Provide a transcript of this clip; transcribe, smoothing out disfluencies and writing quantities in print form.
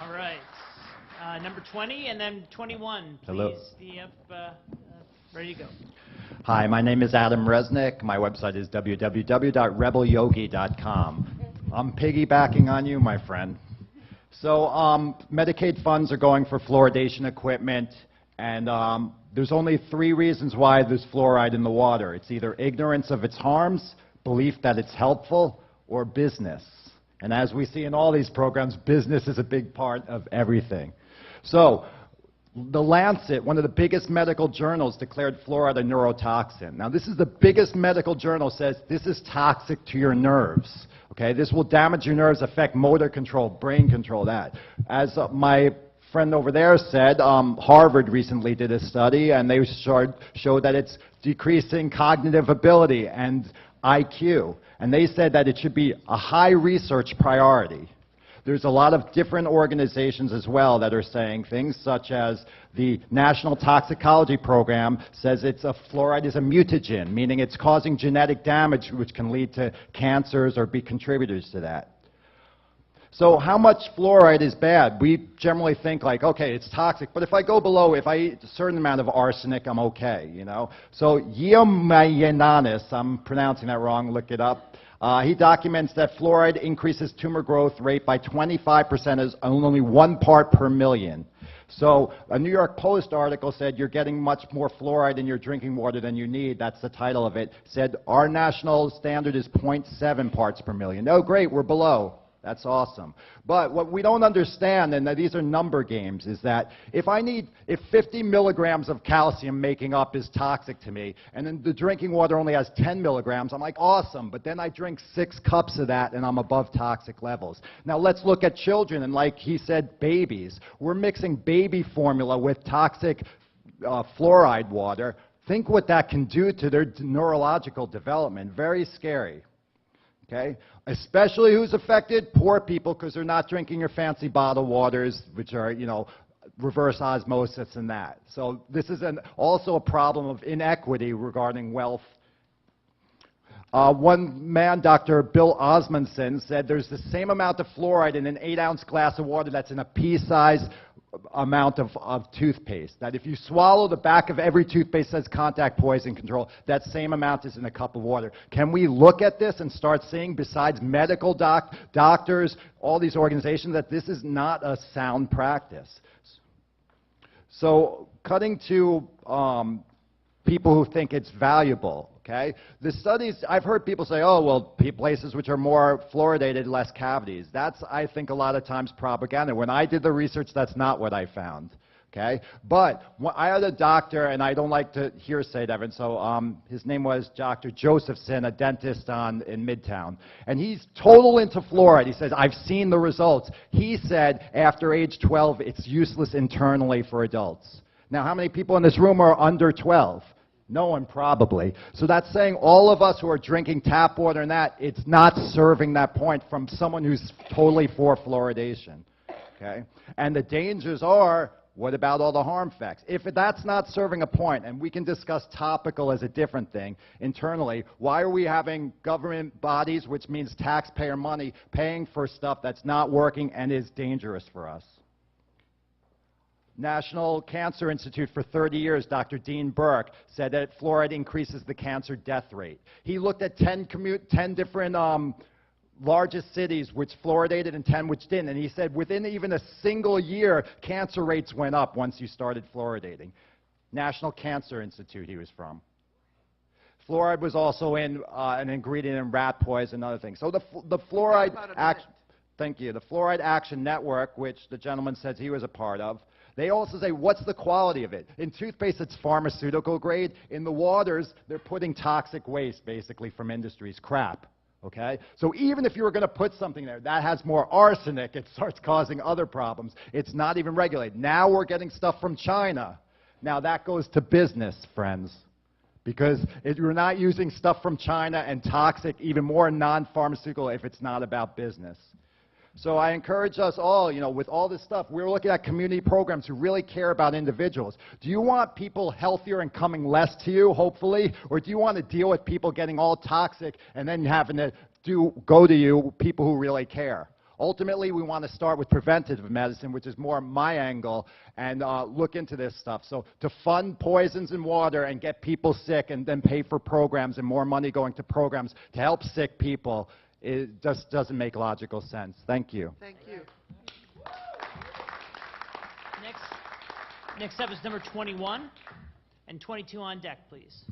All right. Number 20 and then 21, please. Hello. Be up, ready to go. Hi, my name is Andrew Resnick. My website is www.rebelyogi.com. I'm piggybacking on you, my friend. So Medicaid funds are going for fluoridation equipment, and there's only 3 reasons why there's fluoride in the water. It's either ignorance of its harms, belief that it's helpful, or business. And as we see in all these programs, business is a big part of everything. So The Lancet, one of the biggest medical journals, declared fluoride a neurotoxin. Now, this is the biggest medical journal, says this is toxic to your nerves. Okay, this will damage your nerves, affect motor control, brain control, that. As my friend over there said, Harvard recently did a study, and they showed that it's decreasing cognitive ability and IQ. And they said that it should be a high research priority. There's a lot of different organizations as well that are saying things such as the National Toxicology Program says fluoride is a mutagen, meaning it's causing genetic damage which can lead to cancers or be contributors to that. So how much fluoride is bad? We generally think like, okay, it's toxic, but if I go below, if I eat a certain amount of arsenic, I'm okay, you know? So Yeomayanis, I'm pronouncing that wrong, look it up. He documents that fluoride increases tumor growth rate by 25% as only 1 part per million. So a New York Post article said you're getting much more fluoride in your drinking water than you need. That's the title of it. Said our national standard is 0.7 parts per million. Oh, great, we're below. That's awesome. But what we don't understand, and these are number games, is that if 50 milligrams of calcium making up is toxic to me, and then the drinking water only has 10 milligrams, I'm like, awesome. But then I drink 6 cups of that, and I'm above toxic levels. Now let's look at children, and like he said, babies. We're mixing baby formula with toxic fluoride water. Think what that can do to their neurological development. Very scary. Okay? Especially who's affected? Poor people, because they're not drinking your fancy bottled waters, which are, you know, reverse osmosis and that. So this is also a problem of inequity regarding wealth. One man, Dr. Bill Osmondson, said there's the same amount of fluoride in an 8-ounce glass of water that's in a pea-sized amount of toothpaste. That if you swallow, the back of every toothpaste says contact poison control. That same amount is in a cup of water. Can we look at this and start seeing, besides medical doctors, all these organizations, that this is not a sound practice? So cutting to people who think it's valuable. Okay? The studies, I've heard people say, oh, well, places which are more fluoridated, less cavities. That's, I think, a lot of times propaganda. When I did the research, that's not what I found. Okay? But I had a doctor, and I don't like to hearsay, Devin, so his name was Dr. Josephson, a dentist in Midtown. And he's total into fluoride. He says, I've seen the results. He said after age 12, it's useless internally for adults. Now, how many people in this room are under 12? No one, probably. So that's saying all of us who are drinking tap water and that, it's not serving that point from someone who's totally for fluoridation. Okay? And the dangers are, what about all the harm effects? If that's not serving a point, and we can discuss topical as a different thing internally, why are we having government bodies, which means taxpayer money, paying for stuff that's not working and is dangerous for us? National Cancer Institute for 30 years, Dr. Dean Burke, said that fluoride increases the cancer death rate. He looked at 10 different largest cities which fluoridated and 10 which didn't, and he said within even a single year, cancer rates went up once you started fluoridating. National Cancer Institute he was from. Fluoride was also in an ingredient in rat poison and other things. So the Fluoride Action, thank you, the Fluoride Action Network, which the gentleman says he was a part of, they also say, what's the quality of it? In toothpaste, it's pharmaceutical grade. In the waters, they're putting toxic waste, basically, from industries, crap. Okay? So even if you were going to put something there that has more arsenic, it starts causing other problems. It's not even regulated. Now we're getting stuff from China. Now that goes to business, friends. Because you're not using stuff from China and toxic, even more non-pharmaceutical, if it's not about business. So I encourage us all, you know, with all this stuff, we're looking at community programs who really care about individuals. Do you want people healthier and coming less to you, hopefully? Or do you want to deal with people getting all toxic and then having to go to you, people who really care? Ultimately, we want to start with preventative medicine, which is more my angle, and look into this stuff. So to fund poisons in water and get people sick and then pay for programs and more money going to programs to help sick people, it just doesn't make logical sense. Thank you. Thank you. Next up is number 21 and 22 on deck, please.